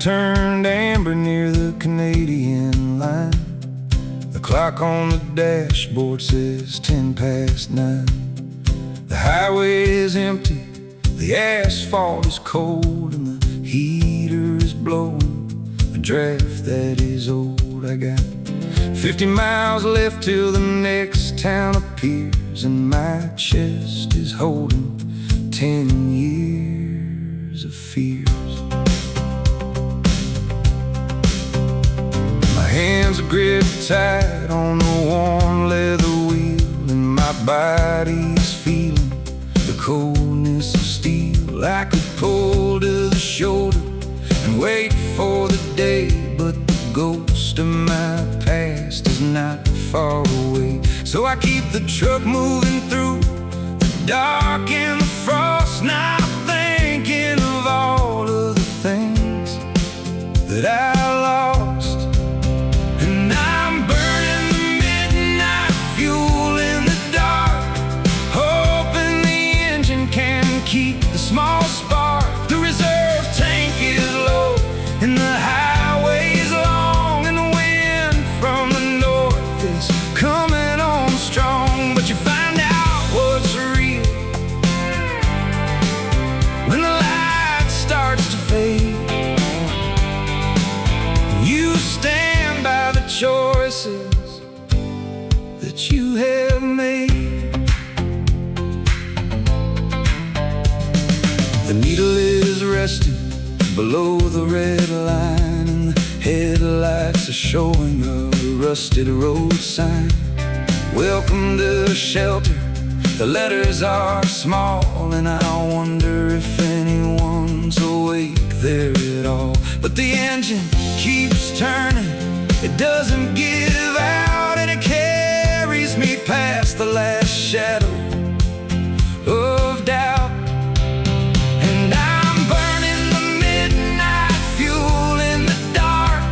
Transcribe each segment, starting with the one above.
turned amber near the Canadian line. The clock on the dashboard says 9:10. The highway is empty, the asphalt is cold, and the heater is blowing a draft that is old. I got 50 miles left till the next town appears, and my chest is holding 10 years of fears. My hands are gripped tight on the warm leather wheel, and my body's feeling the coldness of steel. I could pull to the shoulder and wait for the day, but the ghost of my past is not far away. So I keep the truck moving through the dark and the frost, not thinking of all of the things that I lost. And I'm burning the midnight fuel in the dark, hoping the engine can keep the small spark. The reserve tank is low and the highway is long, and the wind from the north is coming on strong. But you find out what's real when the light starts to fade. You stand by the choices that you have made. The needle is resting below the red line, and the headlights are showing a rusted road sign. Welcome to shelter. The letters are small, and I wonder if anyone's awake there at all. But the engine keeps turning, it doesn't give out, and it carries me past the last shadow of doubt. And I'm burning the midnight fuel in the dark,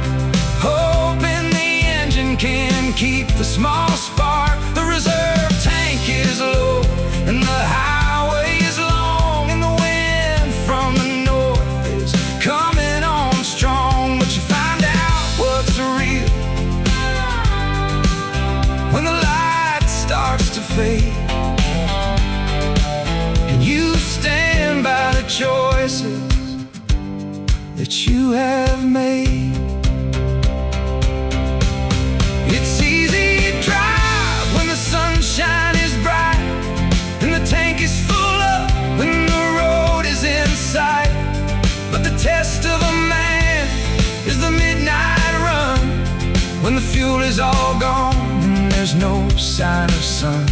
hoping the engine can keep the small spark. The reserve tank is low and the highway is long, and the wind from the north is coming on strong. But you find out what's real when the light starts to fade, and you stand by the choices that you have made. It's easy to drive when the sunshine is bright and the tank is full up when the road is in sight. But the test of a man is the midnight run, when the fuel is all gone and there's no sign of sun,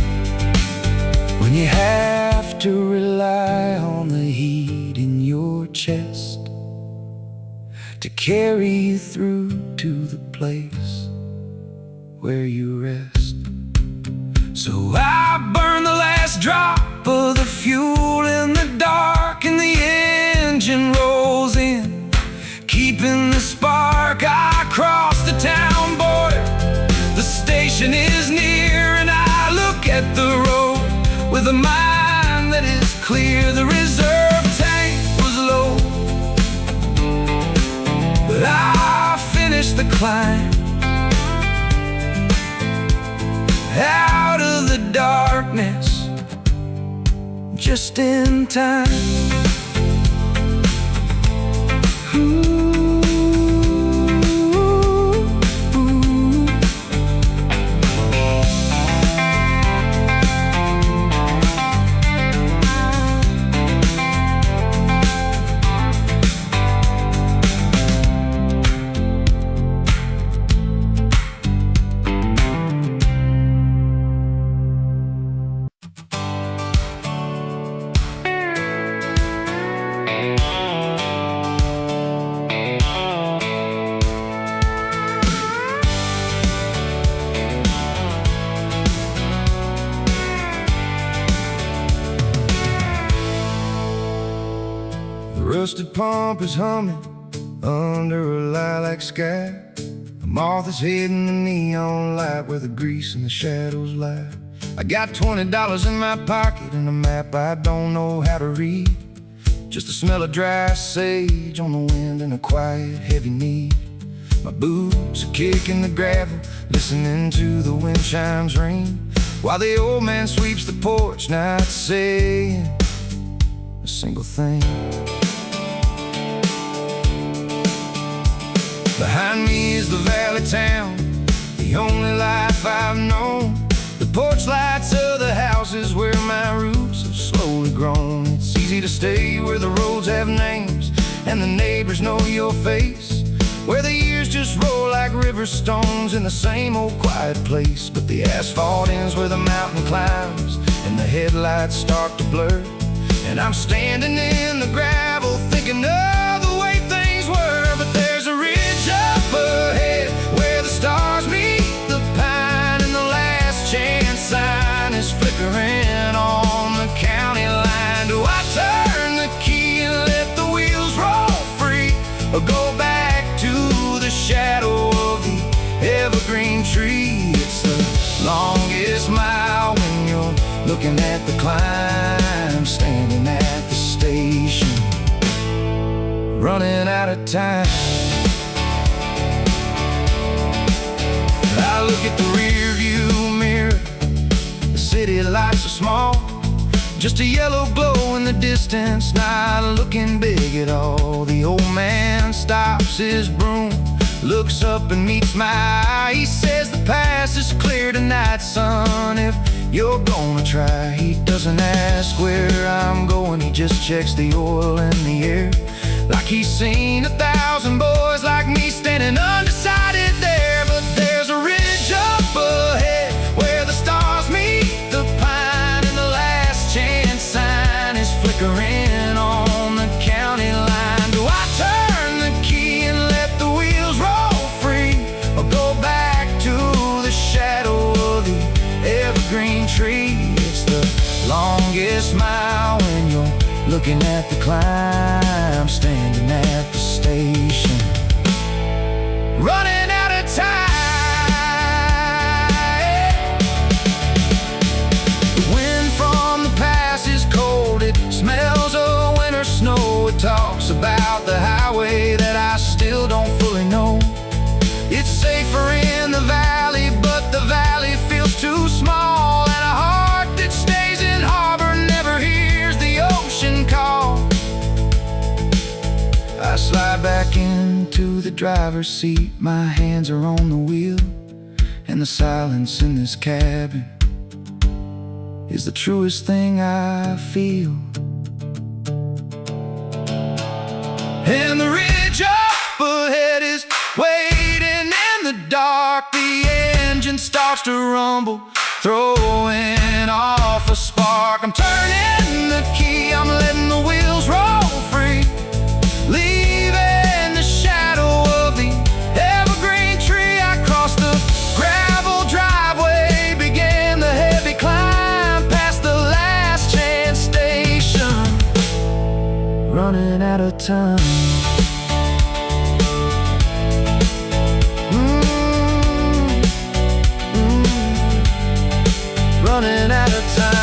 when you have to rely on the heat in your chest to carry you through to the place where you rest. So I burn the last drop of the fuel in the dark, and the engine rolls in, keeping the spark. I cross the town border, the station is near, and I look at the road with a mind that is clear. The reserve tank was low, but I finished the climb out of the darkness just in time. Rusted pump is humming under a lilac sky. A moth is hitting the neon light where the grease and the shadows lie. I got $20 in my pocket and a map I don't know how to read. Just the smell of dry sage on the wind and a quiet, heavy need. My boots are kicking the gravel, listening to the wind chimes ring, while the old man sweeps the porch, not saying a single thing. Behind me is the valley town, the only life I've known. The porch lights of the houses where my roots have slowly grown. It's easy to stay where the roads have names and the neighbors know your face, where the years just roll like river stones in the same old quiet place. But the asphalt ends where the mountain climbs and the headlights start to blur, and I'm standing in the gravel thinking of the way things were. But there's a ridge up ahead where the stars meet the pine, and the last chance sign is flickering on the county line. Do I turn the key and let the wheels roll free, or go back to the shadow of the evergreen tree? It's the longest mile when you're looking at the climb, standing at the station, running out of time. I look at the rear view mirror, the city lights are small, just a yellow glow in the distance, not looking big at all. The old man stops his broom, looks up and meets my eye. He says the pass is clear tonight, son, if you're gonna try. He doesn't ask where I'm going, he just checks the oil in the air, like he's seen 1,000 boys like me standing undecided there. But there's a ridge up ahead where the stars meet the pine, and the last chance sign is flickering on the county line. Do I turn the key and let the wheels roll free, or go back to the shadow of the evergreen tree? It's the longest mile when you're looking at the climb, standing at the station, running out of time. The wind from the pass is cold, it smells of winter snow. It talks about the highway that I still don't fully know. It's safer in the valley, but the valley feels too small, and a heart that stays in harbor never hears the ocean call. I slide back into the driver's seat, my hands are on the wheel, and the silence in this cabin is the truest thing I feel. And the ridge up ahead is waiting in the dark. The engine starts to rumble, throwing off a spark. I'm turning the key, I'm letting the wheels roll free, leaving the shadow of the evergreen tree. I cross the gravel driveway, begin the heavy climb past the last chance station, running out of time. Running out of time.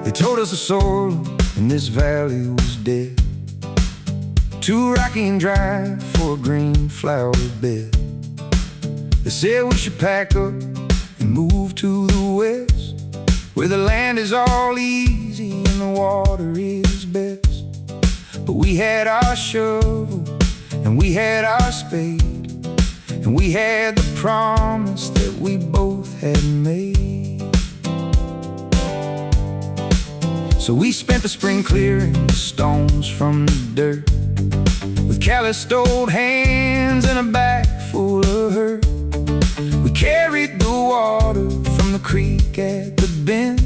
They told us the soil in this valley was dead, too rocky and dry for a green flower bed. They said we should pack up and move to the west, where the land is all easy and the water is best. But we had our shovel and we had our spade, and we had the promise that we both had made. So we spent the spring clearing the stones from the dirt, with calloused old hands and a bag full of hurt. We carried the water from the creek at the bend,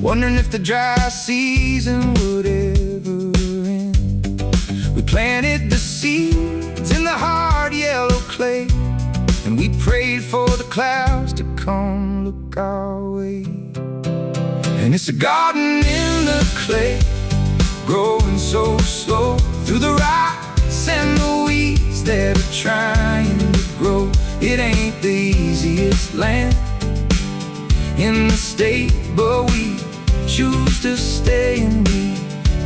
wondering if the dry season would ever end. We planted the seeds in the hard yellow clay, and we prayed for the clouds to come look our way. And it's a garden in the clay, growing so slow through the rocks and the weeds that are trying to grow. It ain't the easiest land in the state, but we choose to stay and we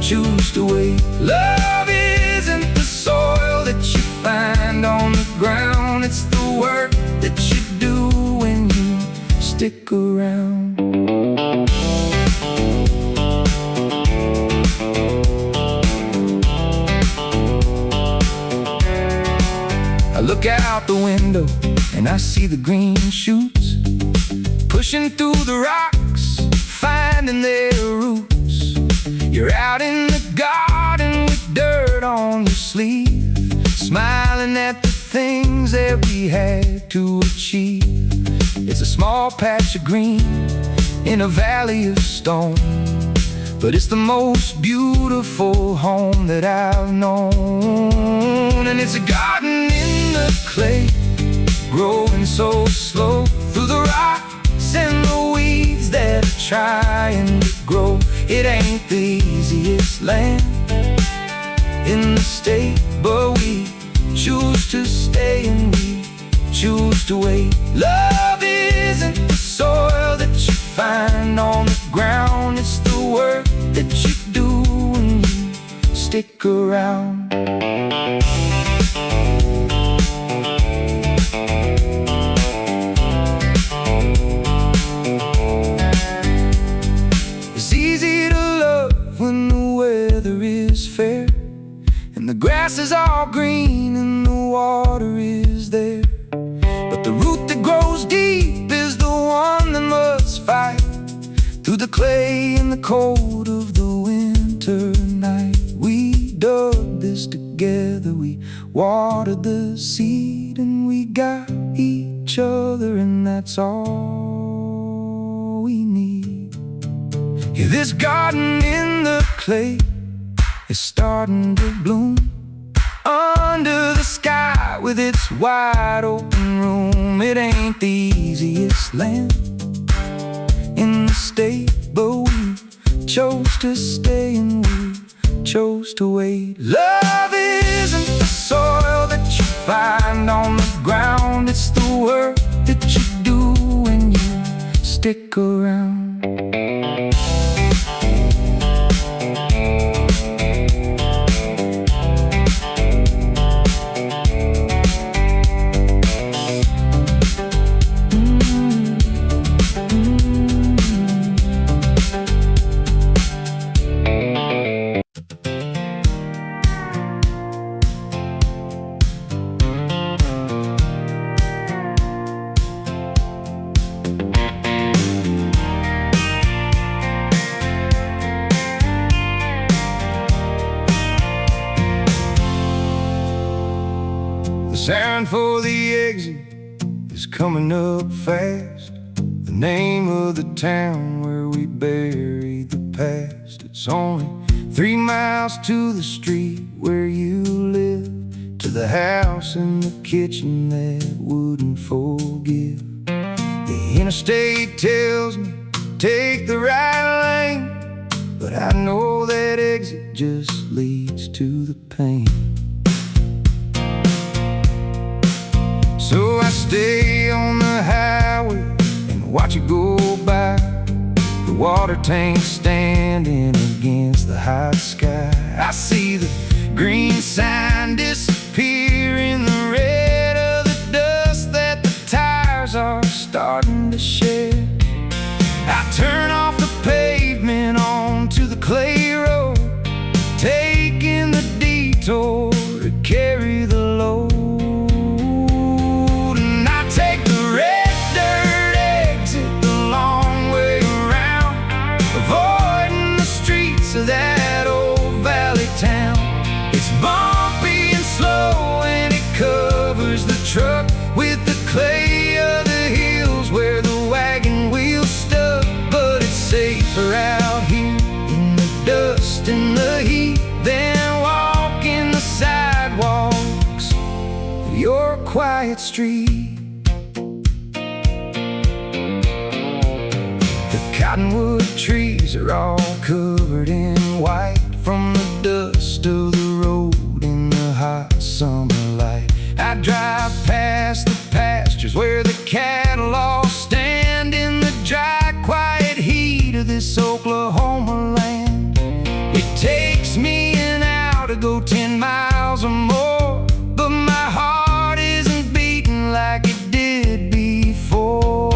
choose to wait. Love isn't the soil that you find on the ground, it's the work that you do when you stick around. I look out the window and I see the green shoots pushing through the rocks, finding their roots. You're out in the garden with dirt on your sleeve, smiling at the things that we had to achieve. It's a small patch of green in a valley of stone, but it's the most beautiful home that I've known. And it's a garden in the clay, growing so slow through the rocks and the weeds that are trying to grow. It ain't the easiest land in the state, but we choose to stay and we choose to wait. Love isn't the soil that you find on the ground, it's the work that you do when you stick around. It's easy to love when the weather is fair, and the grass is all green and the water is there. But the root that grows deep is the one that must fight through the clay and the cold of the winter night. We dug this together, we watered the seed, and we got each other, and that's all we need. Yeah, this garden in the clay is starting to bloom under the sky with its wide open room. It ain't the easiest land in the state, but we chose to stay and we chose to wait. Love isn't the soil that you find on the ground, it's the work that you do when you stick around. The sound for the exit is coming up fast, the name of the town where we buried the past. It's only 3 miles to the street where you live, to the house and the kitchen that wouldn't forgive. The interstate tells me take the right lane, but I know that exit just leads to the pain. So I stay on the highway and watch it go by, the water tank standing against the hot sky. I see the green sign disappear in the red of the dust that the tires are starting to shed. I turn off the pavement onto the clay road, taking the detour to carry the load. Avoiding the street quiet street. The cottonwood trees are all covered in white from the dust of the road in the hot summer light. I drive past the pastures where the cattle all stand in the dry, quiet heat of this Oklahoma land. It takes me an hour to go 10 miles or more, but my heart isn't beating like it did before.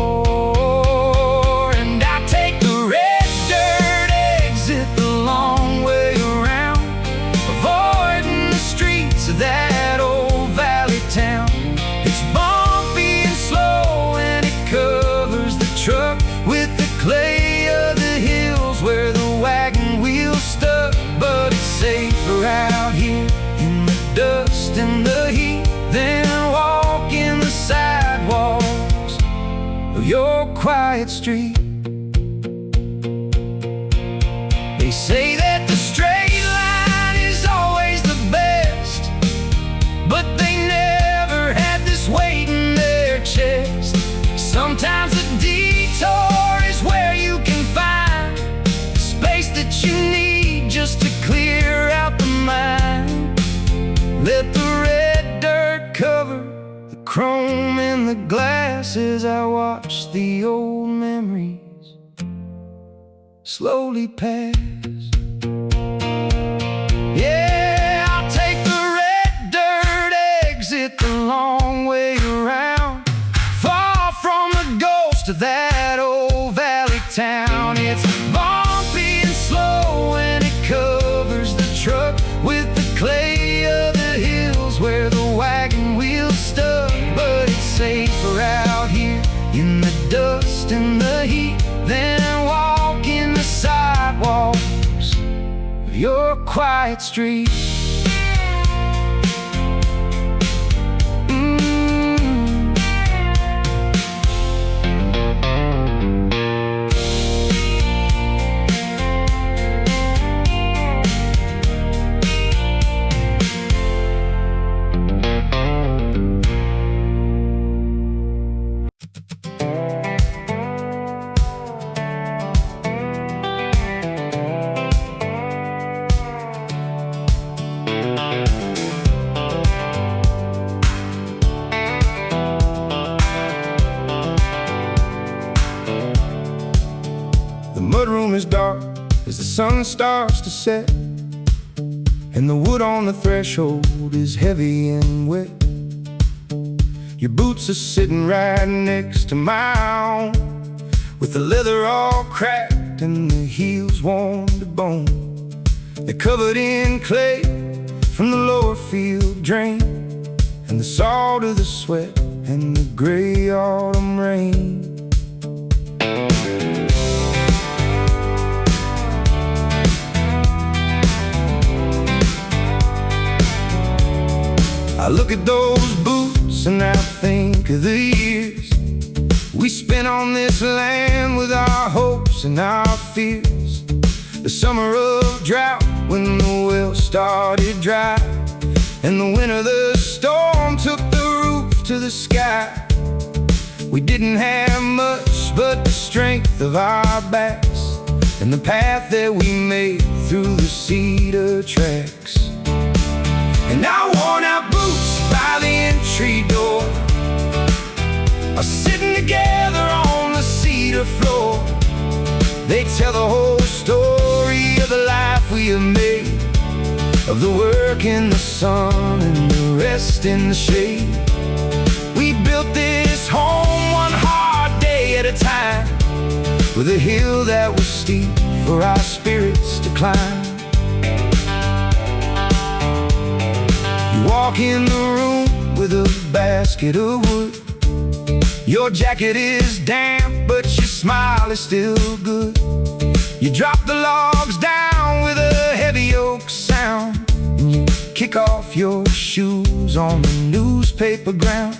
And I take the red dirt exit the long way around, avoiding the streets of that old valley town. It's bumpy and slow and it covers the truck with the clay of the hills where the wagon wheels stuck. But it's safer out here in the dust and the heat than walking the sidewalks of your quiet street. They say that the straight line is always the best, but they never had this weight in their chest. Sometimes a detour is where you can find the space that you need just to clear out the mind. Let the red dirt cover the chrome in the glass as I watch the old memories slowly pass. Yeah, I'll take the red dirt exit the long way around, far from the ghost of that old valley town. It's bumpy and slow and it covers the truck with the clay of the hills where the wagon wheels stuck. But it's safer out here in the dust and the heat than walking the sidewalks of your quiet street. The mudroom is dark as the sun starts to set, and the wood on the threshold is heavy and wet. Your boots are sitting right next to mine, with the leather all cracked and the heels worn to bone. They're covered in clay from the lower field drain, and the salt of the sweat and the gray autumn rain. I look at those boots and I think of the years we spent on this land with our hopes and our fears. The summer of drought when the well started dry, and the winter the storm took the roof to the sky. We didn't have much but the strength of our backs and the path that we made through the cedar tracks. And our worn out boots by the entry door are sitting together on the cedar floor. They tell the whole story of the life we have made, of the work in the sun and the rest in the shade. We built this home one hard day at a time, with a hill that was steep for our spirits to climb. You walk in the room with a basket of wood. Your jacket is damp, but your smile is still good. You drop the logs down with a heavy oak sound, and you kick off your shoes on the newspaper ground.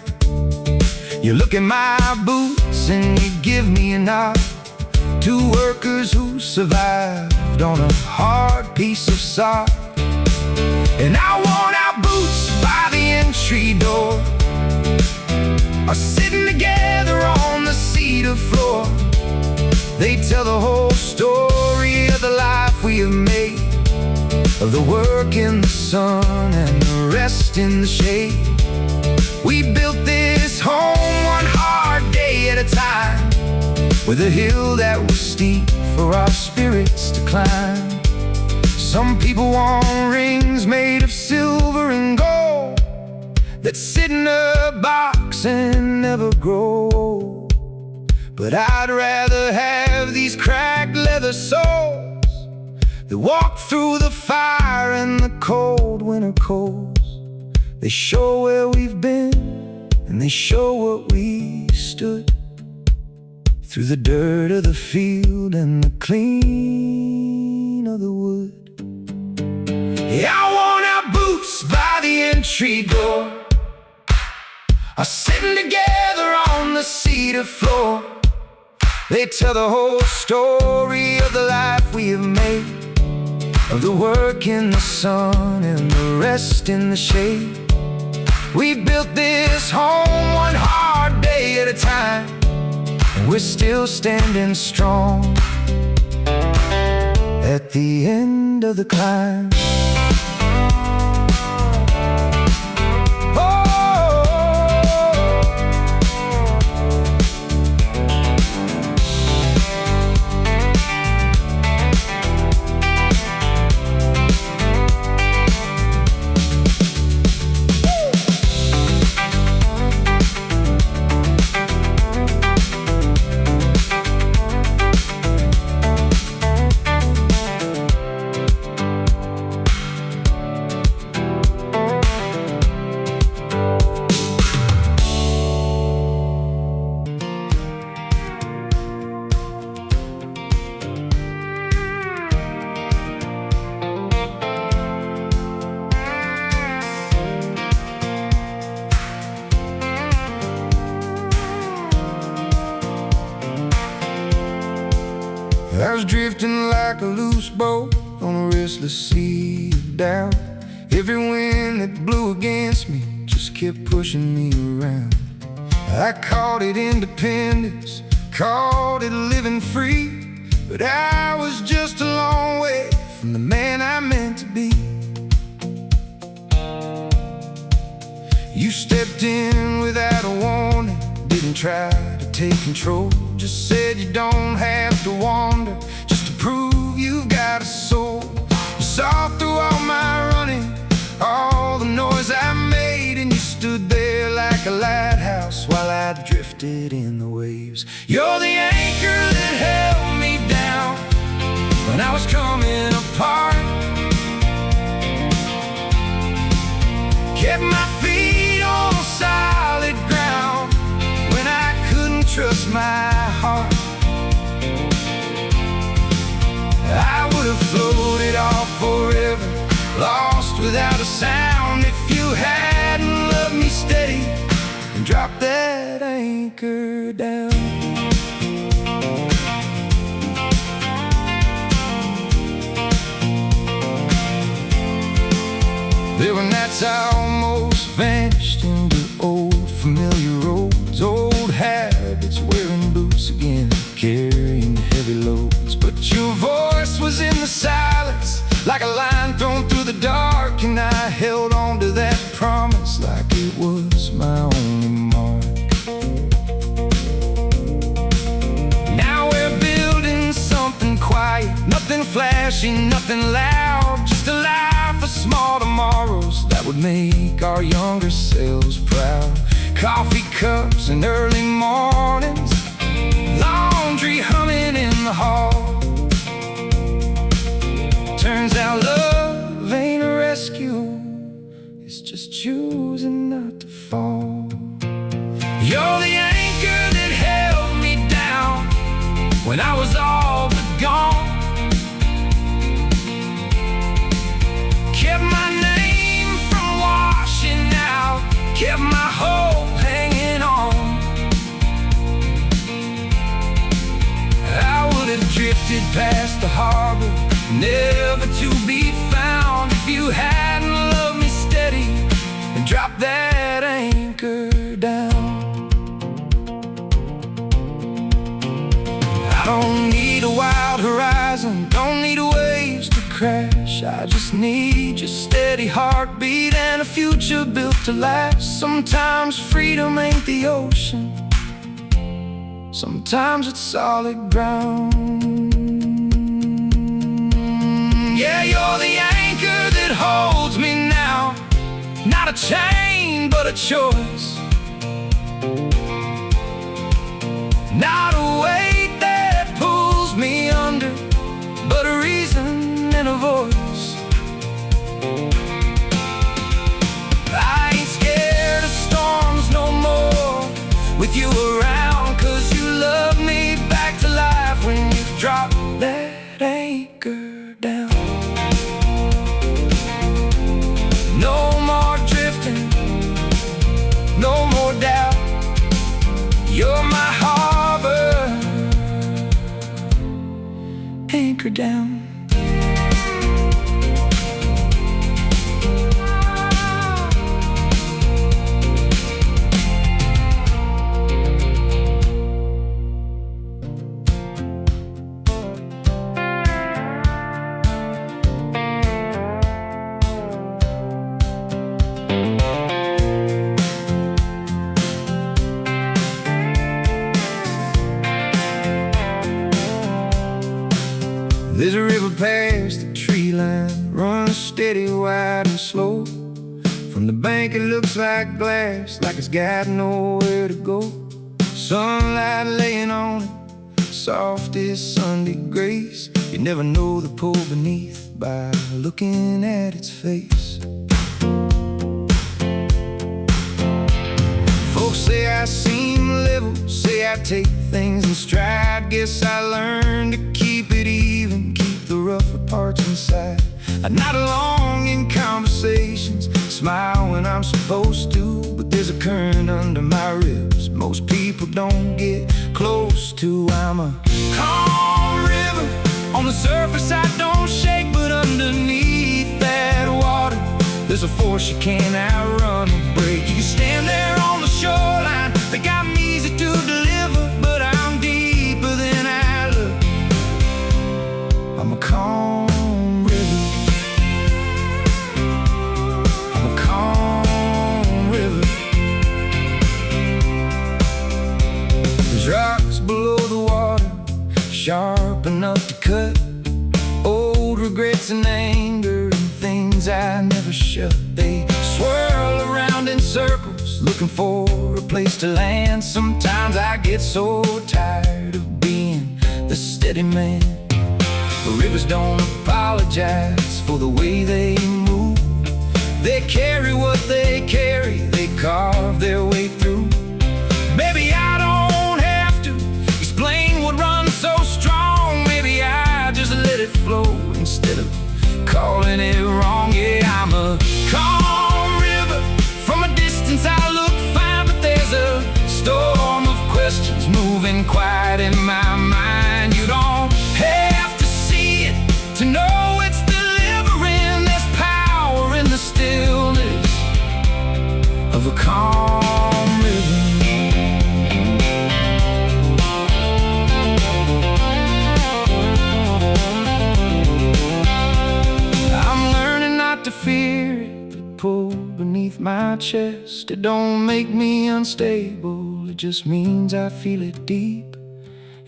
You look at my boots and you give me a nod. Two workers who survived on a hard piece of sod. And I worn out boots by the entry door are sitting together on the cedar floor. They tell the whole story of the life we have made, of the work in the sun and the rest in the shade. We built this home one hard day at a time, with a hill that was steep for our spirits to climb. Some people want rings made of silver and gold that sit in a box and never grow old. But I'd rather have these cracked leather soles that walk through the fire and the cold winter coals. They show where we've been, and they show what we stood through, the dirt of the field and the clean of the wood. Yeah, I worn out boots by the entry door are sitting together on the cedar floor. They tell the whole story of the life we have made, of the work in the sun and the rest in the shade. We built this home one hard day at a time, and we're still standing strong at the end of the climb. I was drifting like a loose boat on a restless sea of doubt. Every wind that blew against me just kept pushing me around. I called it independence, called it living free, but I was just a long way from the man I meant to be. You stepped in without a warning, didn't try to take control, just said you don't have to wander, just to prove you've got a soul. You saw through all my running, all the noise I made, and you stood there like a lighthouse while I drifted in the waves. You're the anchor that held me down when I was coming apart, kept my feet on solid ground when I couldn't trust my heart. I would have floated off forever, lost without a sound, if you hadn't loved me steady and dropped that anchor down. There were nights I almost vanished into old familiar roads, old habits, wearing boots again, carrying heavy loads. But your voice was in the silence, like a line thrown through the dark, and I held on to that promise like it was my only mark. Now we're building something quiet, nothing flashy, nothing loud, just a life of small tomorrows that would make our younger selves proud. Coffee cups and early mornings, laundry humming in the hall. Turns out love ain't a rescue, it's just choosing not to fall. You're the anchor that held me down when I was all but gone, kept my name from washing out, kept my hope hanging on. I would have drifted past the harbor, never to be found, if you hadn't loved me steady and dropped that anchor down. I don't need a wild horizon, don't need waves to crash. I just need your steady heartbeat and a future built to last. Sometimes freedom ain't the ocean, sometimes it's solid ground. Yeah, you're the anchor that holds me now, not a chain but a choice, not a weight that pulls me under, but a reason and a voice. I ain't scared of storms no more with you around, 'cause you love me back to life when you drop that anchor down. No more drifting, no more doubt. You're my harbor, anchor down. There's a river past the tree line, runs steady, wide and slow. From the bank it looks like glass, like it's got nowhere to go. Sunlight laying on it, soft as Sunday grace. You never know the pull beneath by looking at its face. Folks say I seem level, say I take things in stride. Guess I learned to keep it even, keep the rougher parts inside. I'm not alone in conversations, smile when I'm supposed to, but there's a current under my ribs most people don't get close to. I'm a calm river, on the surface I don't shake, but underneath that water there's a force you can't outrun or break. You stand there on the shoreline, think I'm easy to deliver, but I'm deeper than I look. I'm a calm river, I'm a calm river. There's rocks below the water, sharp enough to cut old regrets and anger and things I never shut. They swirl around in circles, looking for a place to land. Sometimes I get so tired of being the steady man. The rivers don't apologize for the way they move. They carry what they carry, they carve their way through. Maybe I don't have to explain what runs so strong. Maybe I just let it flow instead of calling it wrong. Yeah, I'm a calm river, from a distance I look fine, but there's a storm of questions moving quiet in my mind. You don't have to see it to know it's delivering. There's power in the stillness of a calm river. I'm learning not to fear it, but pull beneath my chest. It don't make me unstable, it just means I feel it deep.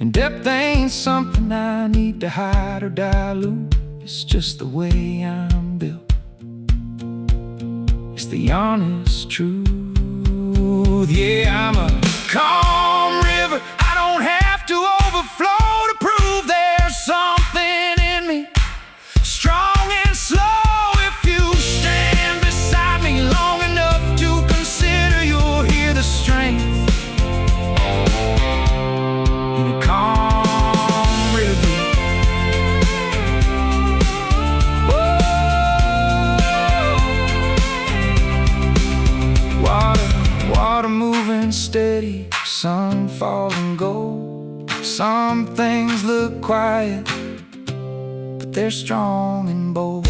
And depth ain't something I need to hide or dilute, it's just the way I'm built. It's the honest truth. Yeah, I'm a calm river, I don't have to overflow to prove there's something in me, strong and slow. If you stand beside me long enough to consider, you'll hear the strength in a calm river. Whoa. Water moving steady, sun falling gold. Some things look quiet, but they're strong and bold.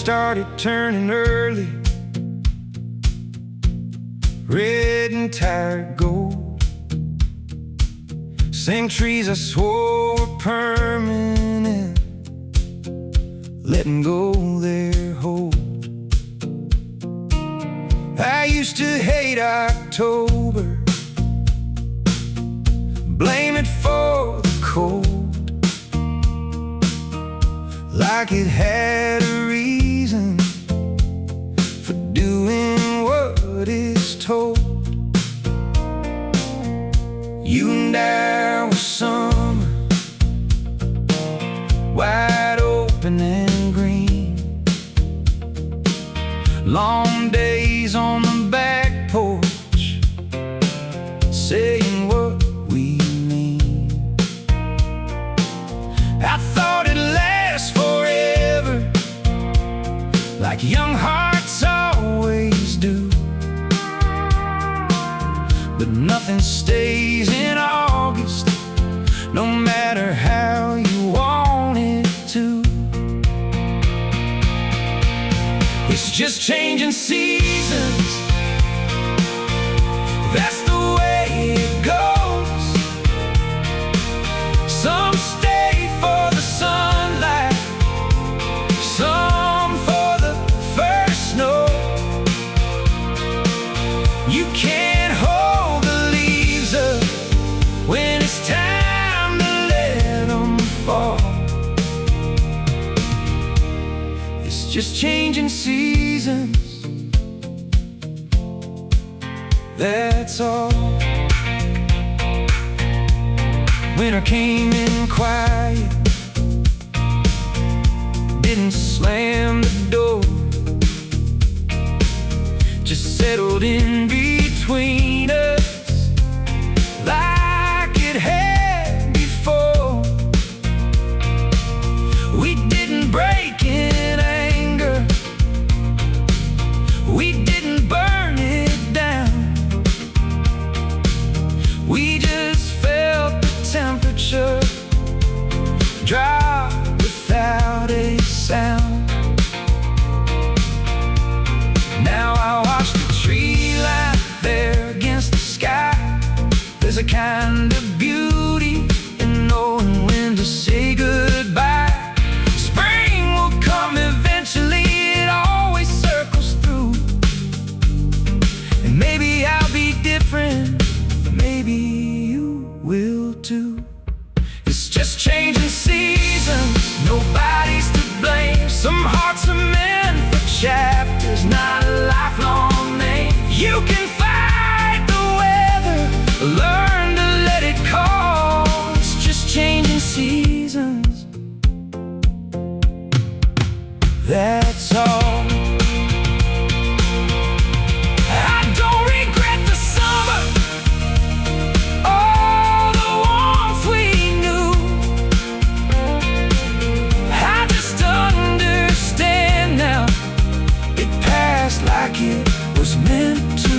started turning early, red and tired gold. Same trees I swore were permanent, letting go their hold. I used to hate October, blame it for the cold, like it had a reason for doing what it's told. You and I were summer, wide open and green. Long days on the back porch, saying what we mean. I thought it'd last forever, like young hearts always do. But nothing stays in August, no matter how you want it to. It's just changing seasons, that's the way it goes. Some stay for the sunlight, some for the first snow. You can't hold the leaves up when it's time to let them fall. It's just changing seasons, that's all. Winter came in quiet, didn't slam the door, just settled in between us like it had before. We didn't break in anger, we didn't burn it down. We just felt the temperature drop without a sound. Now I watch the tree line there against the sky. There's a kind of beauty in knowing when to say goodbye. Spring will come eventually, it always circles through. And maybe I'll be different, maybe you will too. It's just changing seasons, nobody's to blame. Some hearts are meant for chapters, not a lifelong name. You can fight the weather, learn to let it call. It's just changing seasons, that's all. I don't regret the summer, all the warmth we knew. I just understand now, it passed like it was meant to.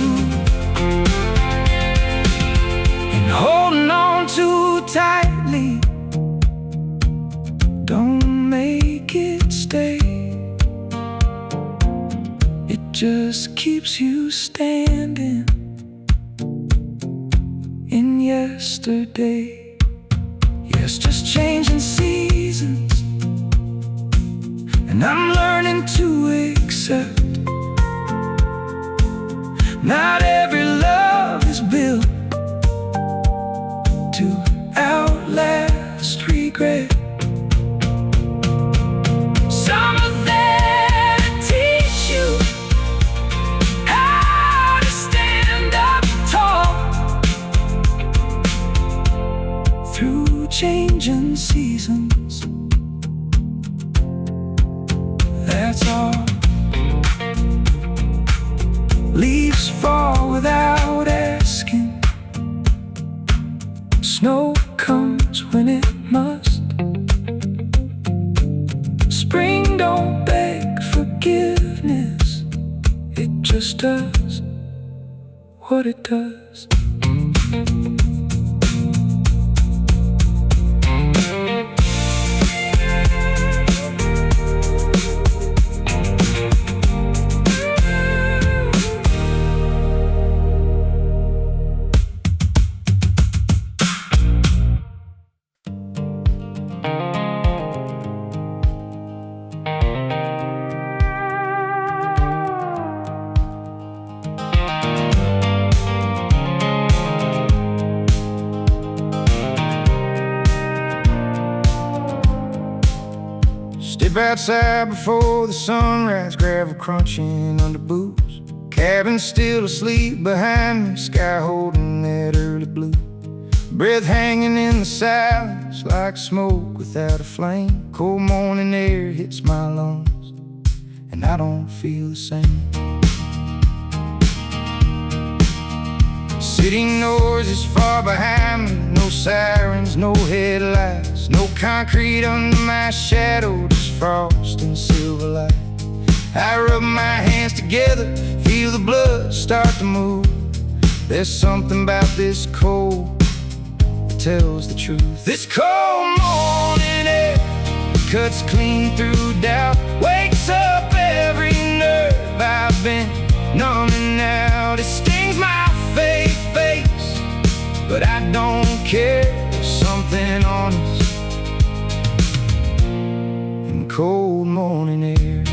And holding on too tightly don't make it stay. It just keeps you standing in yesterday. Yes, just changing seasons, and I'm learning to accept not every love is built to outlast regret. Some of them teach you how to stand up tall through changing seasons, that's all. Leaves fall without asking, snow comes when it must. Spring don't beg forgiveness, it just does what it does. outside before the sunrise, gravel crunching under boots. Cabin still asleep behind me, sky holding that early blue. Breath hanging in the silence like smoke without a flame. Cold morning air hits my lungs and I don't feel the same. City noise is far behind me, no sirens, no headlights, no concrete under my shadow, just frost and silver light. I rub my hands together, feel the blood start to move. There's something about this cold that tells the truth. This cold morning air cuts clean through doubt, wakes up every nerve I've been numbing out. It stings my face, but I don't care. There's something honest in cold morning air.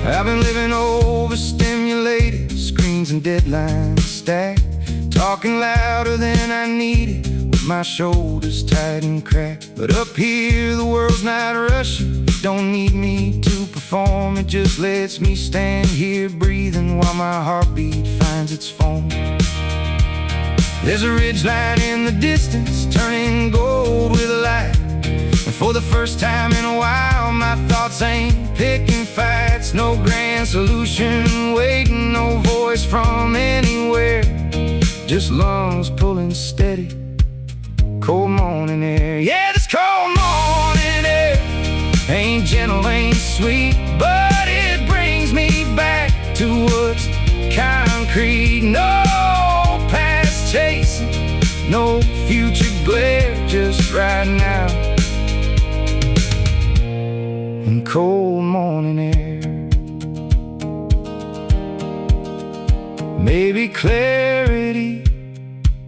I've been living overstimulated, screens and deadlines stacked, talking louder than I needed, with my shoulders tight and cracked. But up here the world's not rushing, don't need me to perform. It just lets me stand here breathing while my heartbeat finds its form. There's a ridgeline in the distance, turning gold with a light. And for the first time in a while, my thoughts ain't picking fights. No grand solution waiting, no voice from anywhere, just lungs pulling steady, cold morning air. Yeah, this cold morning air ain't gentle, ain't sweet, but it brings me back to what's concrete. No past chasing, no future glare, just right now in cold morning air. Maybe clarity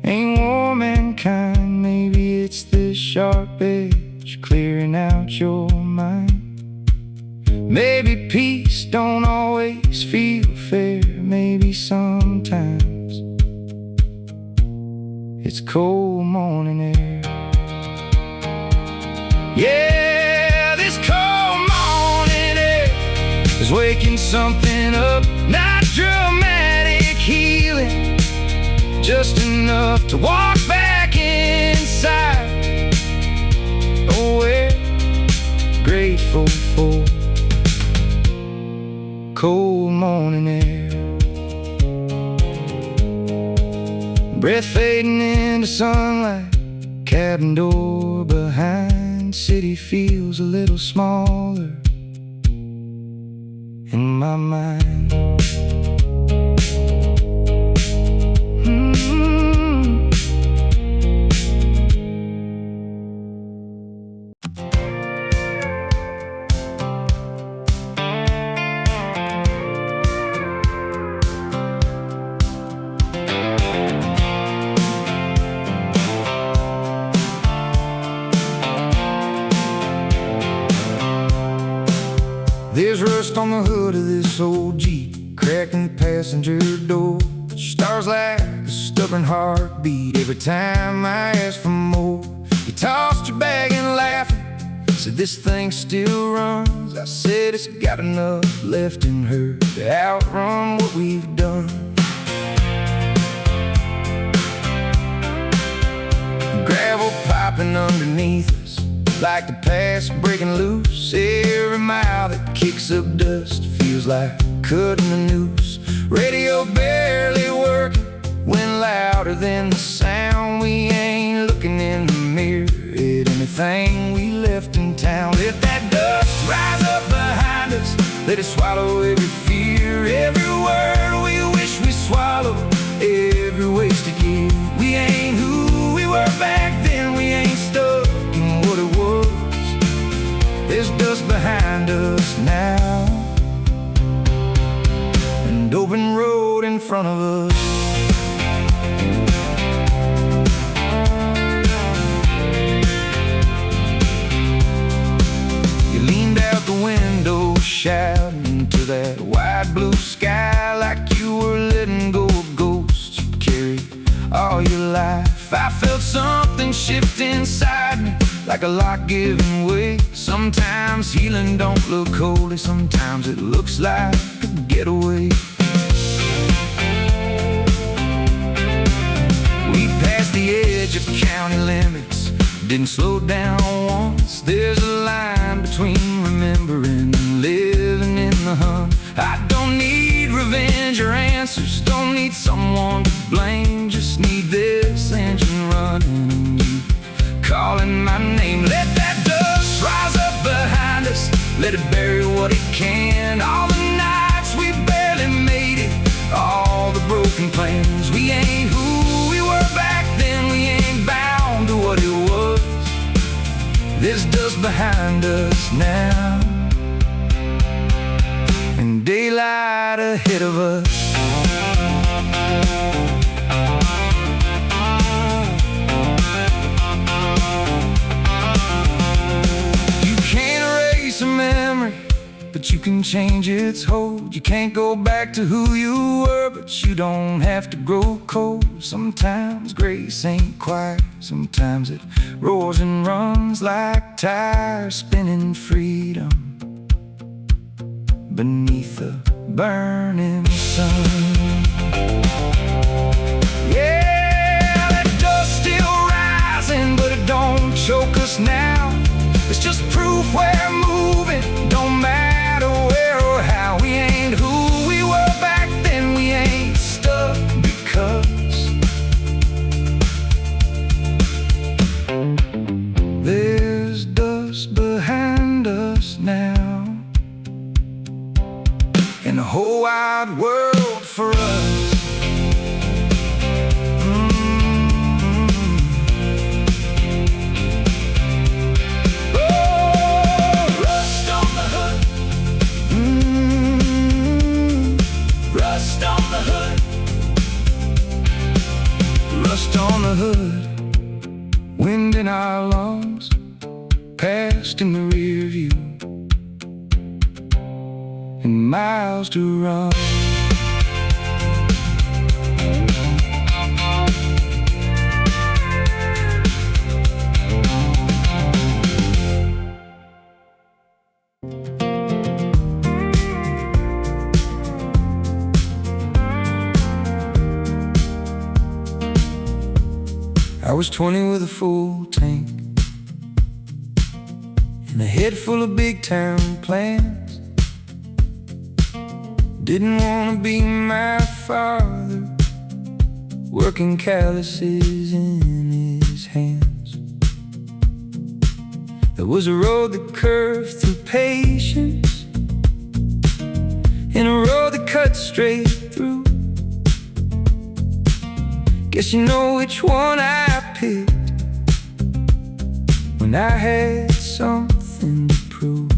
ain't warm and kind, maybe it's this sharp edge clearing out your mind. Maybe peace don't always feel fair, maybe sometimes it's cold morning air. Yeah, this cold morning air is waking something up, not dramatic healing, just enough to walk back inside. Oh, we're grateful for cold morning air. Breath fading into sunlight, cabin door behind. City feels a little smaller in my mind. There's rust on the hood of this old Jeep, cracking the passenger door. Stars like a stubborn heartbeat every time I ask for more. You tossed your bag and laughing, said this thing still runs. I said it's got enough left in her to outrun what we've done. Gravel popping underneath us like the past breaking loose. Every mile that kicks up dust feels like cutting a noose. Radio barely working, wind louder than the sound. We ain't looking in the mirror at anything we left in town. Let that dust rise up behind us, let it swallow every fear, every word we wish we swallowed, every wasted year. We ain't who we were back then, we ain't stuck in what it was. There's dust behind us now, an open road in front of us. You leaned out the window, shouting into that wide blue sky like you were letting go of ghosts you carried all shift inside me, like a lock giving way. Sometimes healing don't look holy, sometimes it looks like a getaway. We passed the edge of county limits, didn't slow down once. There's a line between remembering and living in the hunt. I don't need revenge or answers, don't need someone to blame. Just need this engine running and you calling my name. Let that dust rise up behind us, let it bury what it can. All the nights we barely made it, all the broken plans. We ain't who we were back then, we ain't bound to what it was. There's dust behind us now, and daylight ahead of us. You can't erase a memory, but you can change its hold. You can't go back to who you were, but you don't have to grow cold. Sometimes grace ain't quiet, sometimes it roars and runs like tires spinning freedom beneath the burning sun. Yeah, that dust still rising, but it don't choke us now. It's just proof we're moving, don't matter where or how. We ain't who we were back then, we ain't stuck because there's dust behind us now, and the whole wide world for us. Rust on the hood, wind in our lungs, past in the rear view, and miles to run. I was 20 with a full tank and a head full of big town plans. Didn't want to be my father, working calluses in his hands. There was a road that curved through patience, and a road that cut straight through. Guess you know which one I picked when I had something to prove.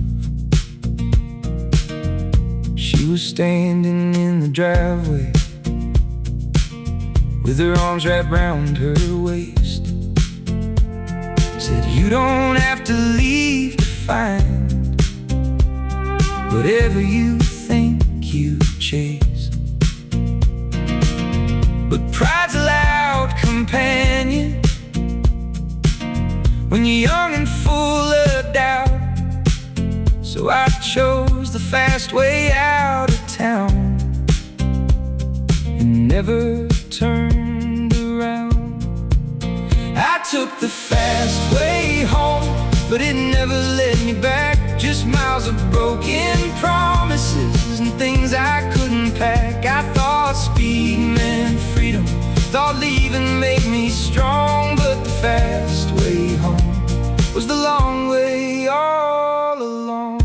She was standing in the driveway with her arms wrapped round her waist. Said, you don't have to leave to find whatever you think you chase. But pride's a loud companion when you're young and full of doubt. So I chose the fast way out of town and never turned around. I took the fast way home, but it never led me back. Just miles of broken promises and things I couldn't pack. I thought speed meant freedom, thought leaving made me strong, but the fast way home was the long way all along.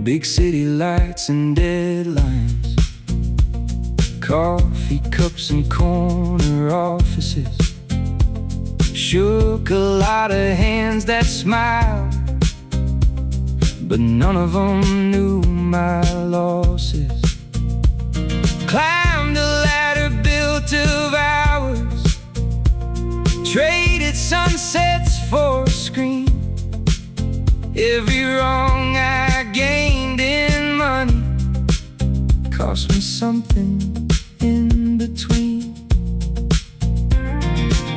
Big city lights and deadlines, coffee cups and corner offices, shook a lot of hands that smiled, but none of them knew my losses. Climbed a ladder built of hours, traded sunsets for a screen. Every wrong I gained in money cost me something in between.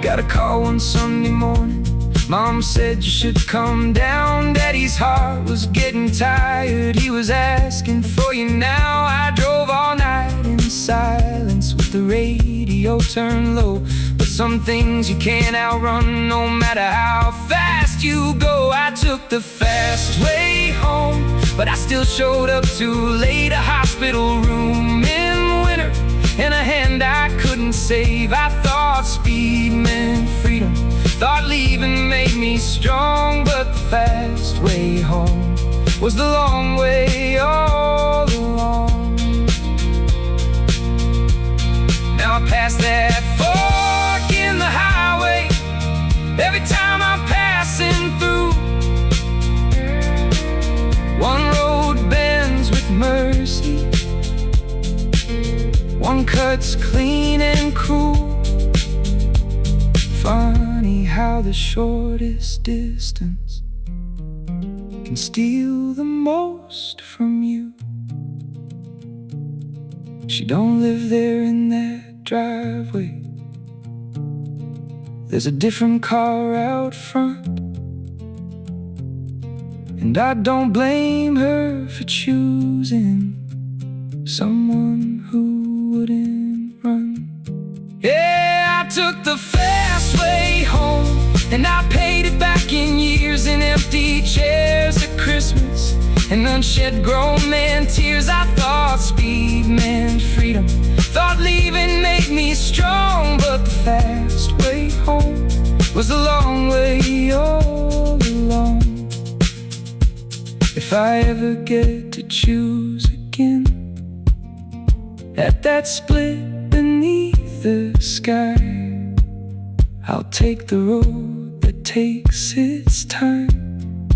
Got a call one Sunday morning. Mom said you should come down. Daddy's heart was getting tired. He was asking for you now. I drove all night in silence with the radio turned low. But some things you can't outrun, no matter how fast you go. I took the fast way home, but I still showed up too late. A hospital room in winter and a hand I couldn't save. I thought speed meant freedom, thought leaving made me strong. But the fast way home was the long way all along. Now I pass that fork in the highway every time I'm passing through. One road bends with mercy, one cuts clean and cruel. Funny how the shortest distance can steal the most from you. She don't live there in that driveway. There's a different car out front, and I don't blame her for choosing someone who wouldn't run. Yeah, I took the fast way home, and I paid it back in years, in empty chairs at Christmas and unshed grown man tears. I thought speed meant freedom, thought leaving made me strong. But the fast way home was the long way all along. If I ever get to choose again, at that split beneath the sky, I'll take the road that takes its time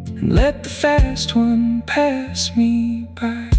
and let the fast one pass me by.